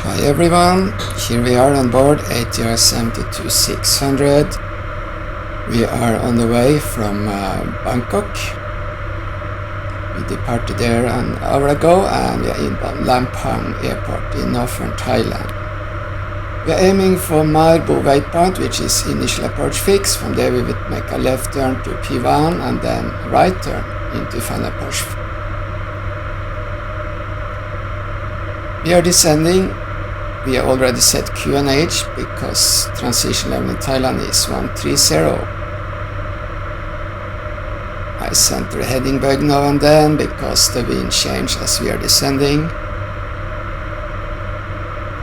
Hi everyone, here we are on board ATR 72600. We are on the way from Bangkok. We departed there an hour ago and we are in Lampang Airport in northern Thailand. We are aiming for Marbo waypoint, which is initial approach fix. From there we will make a left turn to P1 and then right turn into final approach. We are descending. We are already set QNH because transition level in Thailand is 130. I center heading bug now and then because the wind changes as we are descending.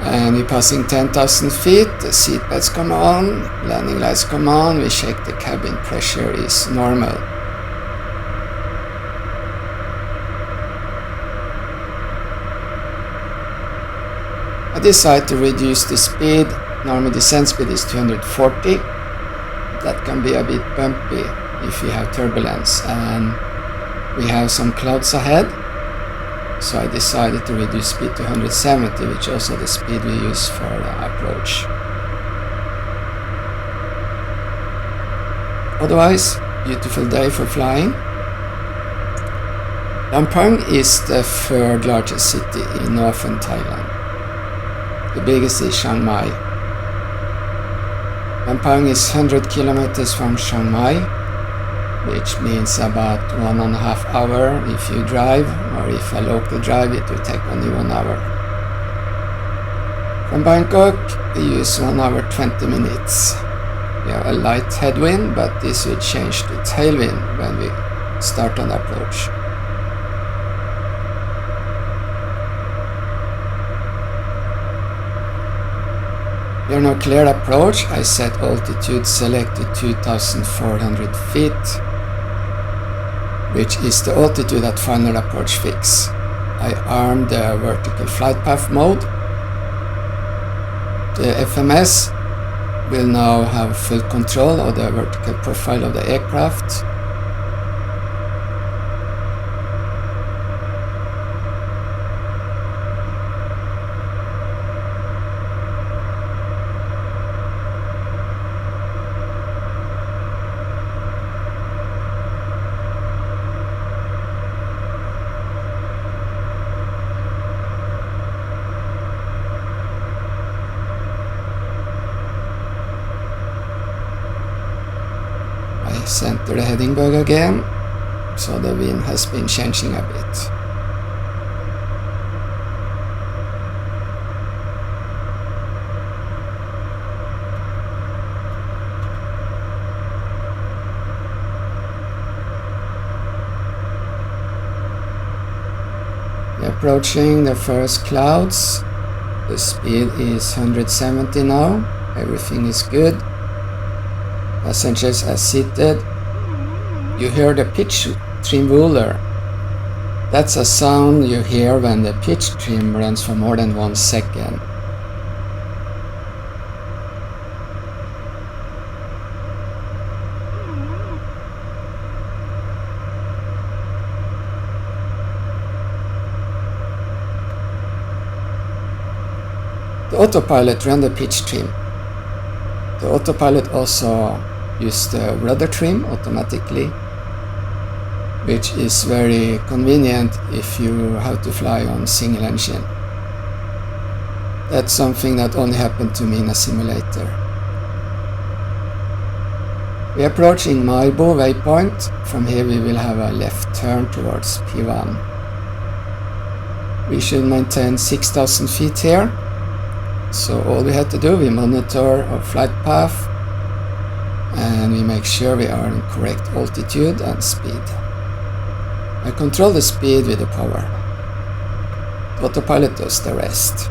And we're passing 10,000 feet, the seat belts come on, landing lights come on, we check the cabin pressure is normal. I decided to reduce the speed. Normal descent speed is 240. That can be a bit bumpy if you have turbulence and we have some clouds ahead. So I decided to reduce speed to 170, which is also the speed we use for the approach. Otherwise, beautiful day for flying. Lampang is the third largest city in northern Thailand. The biggest is Chiang Mai. Lampang is 100 kilometers from Chiang Mai, which means about 1.5 hours if you drive, or if a local drive it will take only 1 hour. From Bangkok we use 1 hour 20 minutes. We have a light headwind, but this will change to tailwind when we start on approach. We are now clear approach. I set altitude select to 2,400 feet, which is the altitude at final approach fix. I armed the vertical flight path mode. The FMS will now have full control of the vertical profile of the aircraft. Center the heading bug again, so the wind has been changing a bit. We're approaching the first clouds. The speed is 170 now. Everything is good. Passengers are seated. You hear the pitch trim ruler. That's a sound you hear when the pitch trim runs for more than 1 second. The autopilot ran the pitch trim. The autopilot also uses the rudder trim automatically, which is very convenient if you have to fly on single engine. That's something that only happened to me in a simulator. We are approaching Marbo waypoint. From here we will have a left turn towards P1. We should maintain 6,000 feet here. So all we have to do, we monitor our flight path and we make sure we are in correct altitude and speed. I control the speed with the power. The autopilot does the rest.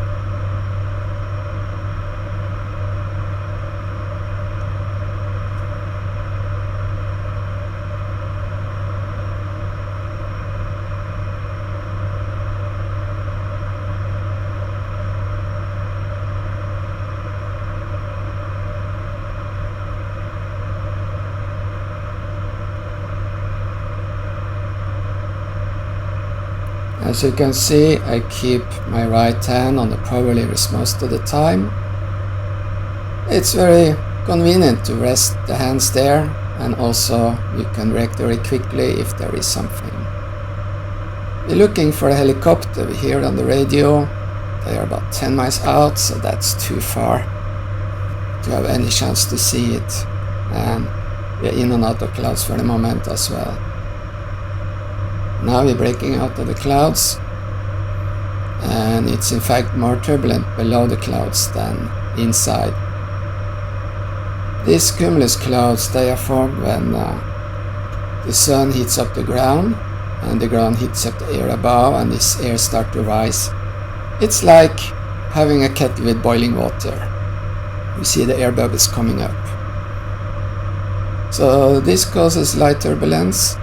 As you can see, I keep my right hand on the power levers most of the time. It's very convenient to rest the hands there, and also you can react very quickly if there is something. We're looking for a helicopter. We hear it on the radio. They are about 10 miles out, so that's too far to have any chance to see it. And we're in and out of clouds for the moment as well. Now we're breaking out of the clouds, and it's in fact more turbulent below the clouds than inside. These cumulus clouds, they are formed when the sun heats up the ground and the ground heats up the air above, and this air starts to rise. It's like having a kettle with boiling water. You see the air bubbles coming up. So this causes light turbulence,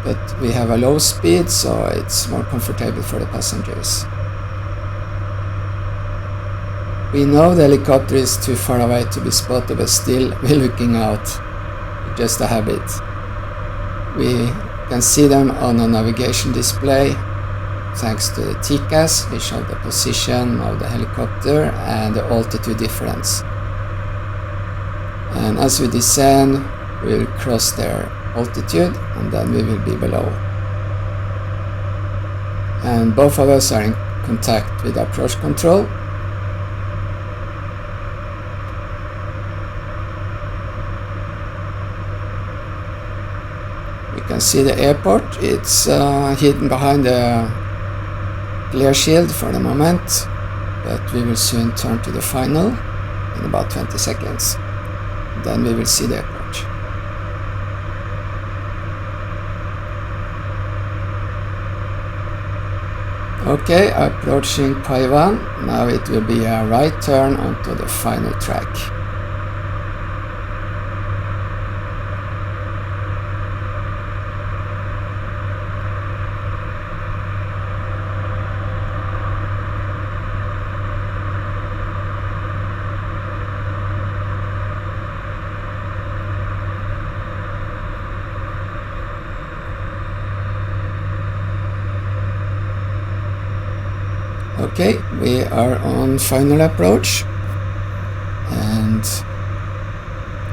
but we have a low speed, so it's more comfortable for the passengers. We know the helicopter is too far away to be spotted, but still we're looking out. Just a habit. We can see them on a navigation display thanks to the TCAS, which show the position of the helicopter and the altitude difference. And as we descend, we'll cross their altitude and then we will be below. And both of us are in contact with approach control. You can see the airport. It's hidden behind the glare shield for the moment, but we will soon turn to the final in about 20 seconds. Then we will see the airport. Okay, approaching Pi 1. Now it will be a right turn onto the final track. Okay, we are on final approach, and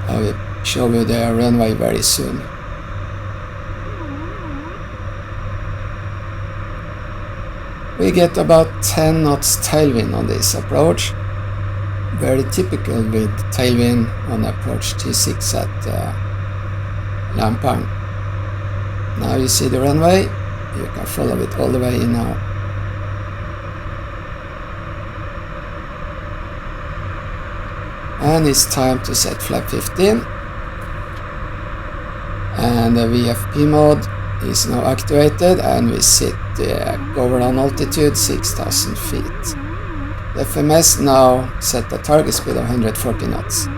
I will show you the runway very soon. We get about 10 knots tailwind on this approach, very typical with tailwind on approach T6 at Lampang. Now you see the runway, you can follow it all the way in now. And it's time to set flap 15, and the VFP mode is now activated, and we set the go around altitude 6,000 feet. The FMS now set the target speed of 140 knots.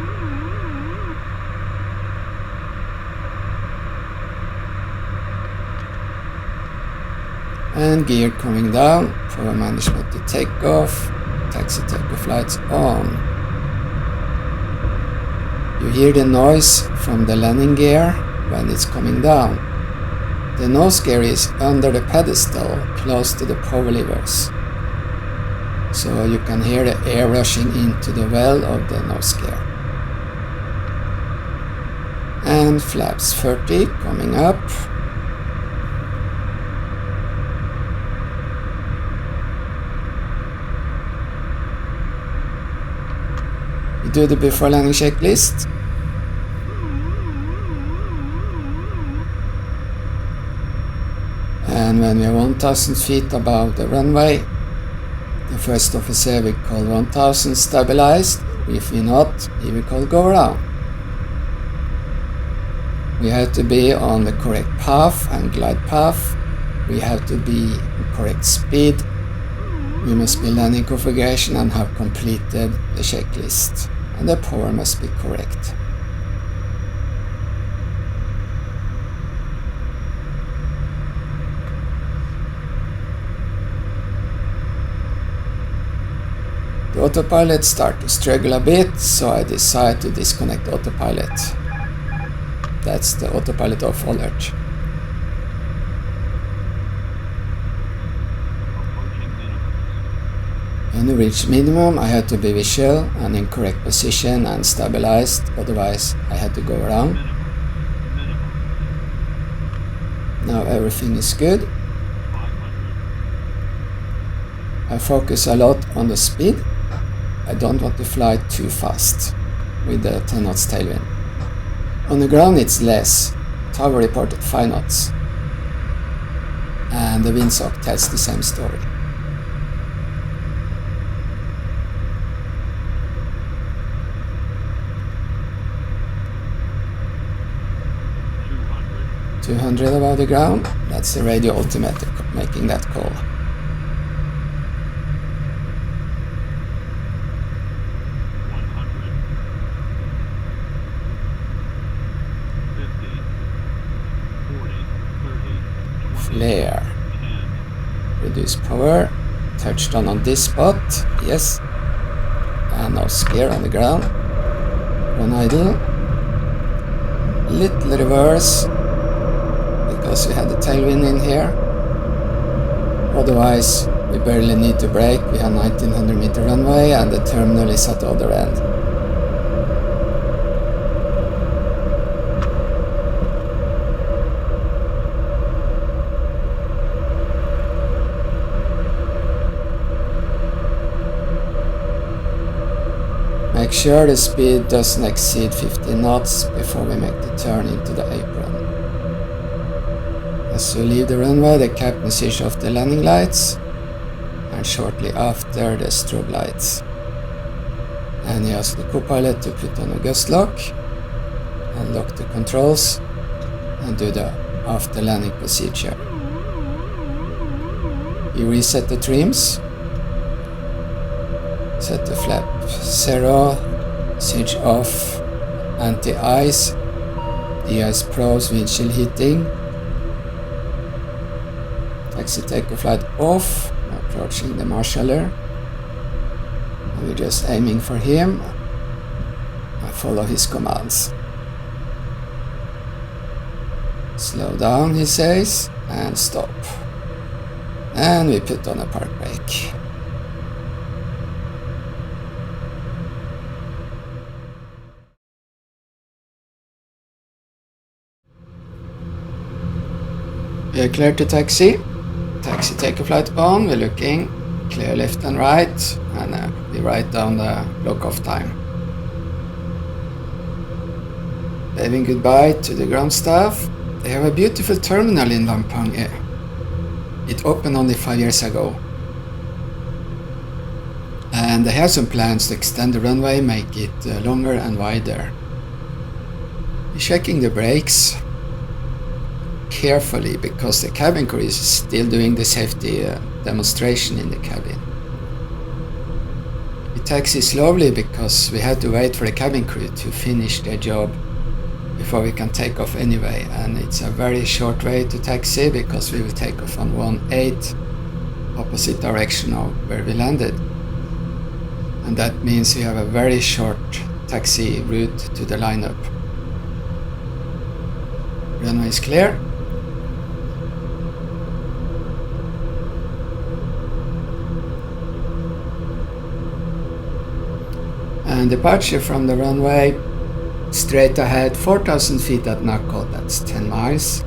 And gear coming down, power management to takeoff, taxi takeoff lights on. You hear the noise from the landing gear when it's coming down. The nose gear is under the pedestal, close to the power levers. So you can hear the air rushing into the well of the nose gear. And flaps 30 coming up. We do the before landing checklist. And when we are 1,000 feet above the runway, the first officer will call 1,000 stabilized. If we not, he will call go around. We have to be on the correct path and glide path. We have to be in correct speed. We must be landing configuration and have completed the checklist. And the power must be correct. The autopilot started to struggle a bit, so I decided to disconnect the autopilot. That's the autopilot off alert. When we reached minimum, I had to be visual and in correct position and stabilized, otherwise I had to go around. Now everything is good. I focus a lot on the speed. I don't want to fly too fast with the 10 knots tailwind. On the ground it's less. Tower reported 5 knots. And the windsock tells the same story. $200 above the ground, that's the radio altimeter making that call. Flare. Reduce power. Touchdown on this spot, yes. And now scare on the ground. One idle. Little reverse. Because we had the tailwind in here. Otherwise, we barely need to brake. We have 1900 meter runway and the terminal is at the other end. Make sure the speed doesn't exceed 15 knots before we make the turn into the apron. As we leave the runway, the captain switches off the landing lights, and shortly after the strobe lights. And he asks the co-pilot to put on a gust lock, and lock the controls, and do the after landing procedure. He reset the trims, set the flap 0, switch off anti-ice, de-ice pros, windshield heating. Taxi takeoff light off, approaching the marshaller. And we're just aiming for him. I follow his commands. Slow down, he says, and stop. And we put on a park brake. We are clear to taxi. Taxi takeoff light on. We're looking clear left and right, and we write down the block-off time. Waving goodbye to the ground staff. They have a beautiful terminal in Lampang. It opened only 5 years ago. And they have some plans to extend the runway, make it longer and wider. We're checking the brakes carefully because the cabin crew is still doing the safety demonstration in the cabin. We taxi slowly because we had to wait for the cabin crew to finish their job before we can take off anyway, and it's a very short way to taxi because we will take off on 1-8 opposite direction of where we landed, and that means we have a very short taxi route to the lineup. Runway is clear. And departure from the runway, straight ahead, 4,000 feet at knockout, that's 10 miles,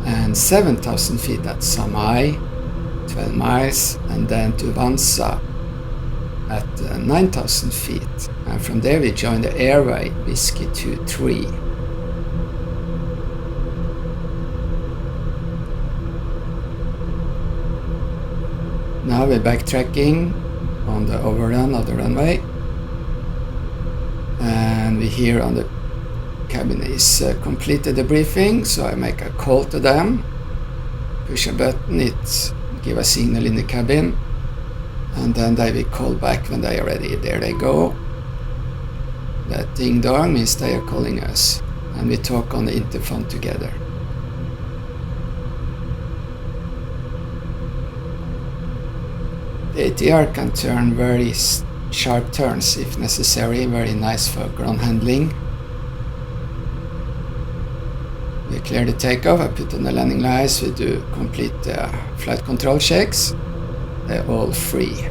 and 7,000 feet at Samai, 12 miles, and then to Vansa at 9,000 feet. And from there we join the airway, Whiskey 23. Now we're backtracking on the overrun of the runway. And we hear on the cabin is completed the briefing, so I make a call to them, push a button, it give a signal in the cabin, and then they will call back when they are ready. There they go. That ding dong means they are calling us, and we talk on the interphone together. The ATR can turn very sharp turns if necessary, very nice for ground handling. We clear the takeoff, I put on the landing lights, we do complete flight control checks. They're all free.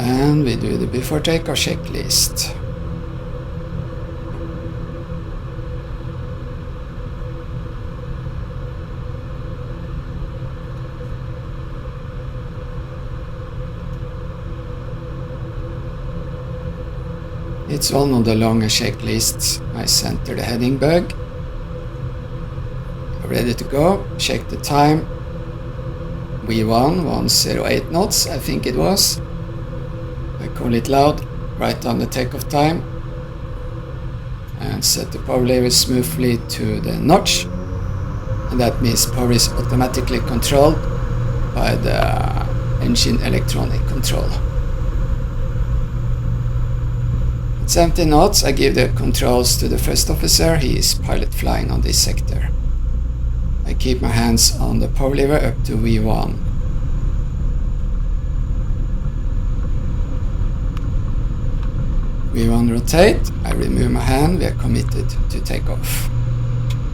And we do the before takeoff checklist. It's one of the longer checklists. I center the heading bug. Ready to go. Check the time. V1 108 knots, I think it was. I call it loud. Write down the takeoff time. And set the power lever smoothly to the notch. And that means power is automatically controlled by the engine electronic control. At 70 knots, I give the controls to the first officer. He is pilot flying on this sector. I keep my hands on the power lever up to V1. V1 rotate, I remove my hand, we are committed to takeoff.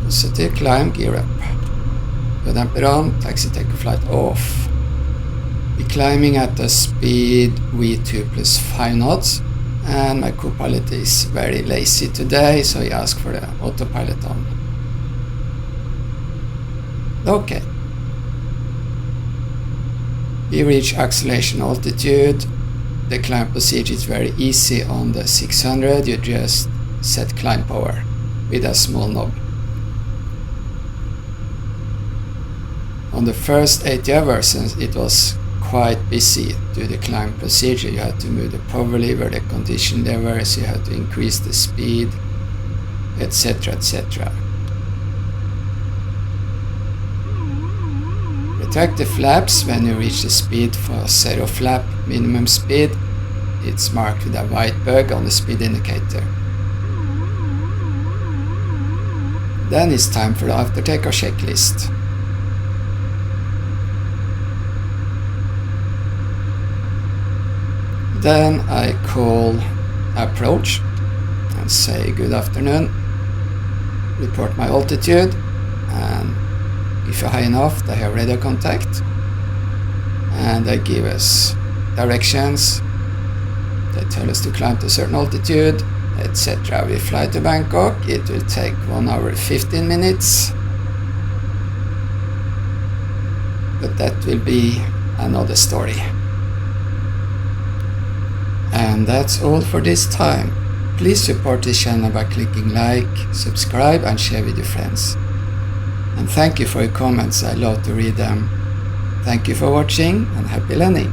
Positive climb, gear up. Low damper on, taxi takeoff flight off. We're climbing at a speed V2 plus 5 knots. And my co-pilot is very lazy today, so he asked for the autopilot on. Okay. We reach acceleration altitude. The climb procedure is very easy on the 600. You just set climb power with a small knob. On the first ATR versions, it was quite busy to the climb procedure. You had to move the power lever, the condition levers, you had to increase the speed, etc, etc. Retract the flaps when you reach the speed for 0 flap minimum speed. It's marked with a white bug on the speed indicator. Then it's time for the after takeoff checklist. Then I call approach and say good afternoon, report my altitude, and if you're high enough they have radar contact, and they give us directions, they tell us to climb to a certain altitude, etc. We fly to Bangkok, it will take 1 hour 15 minutes, but that will be another story. And that's all for this time. Please support this channel by clicking like, subscribe and share with your friends. And thank you for your comments, I love to read them. Thank you for watching and happy landing.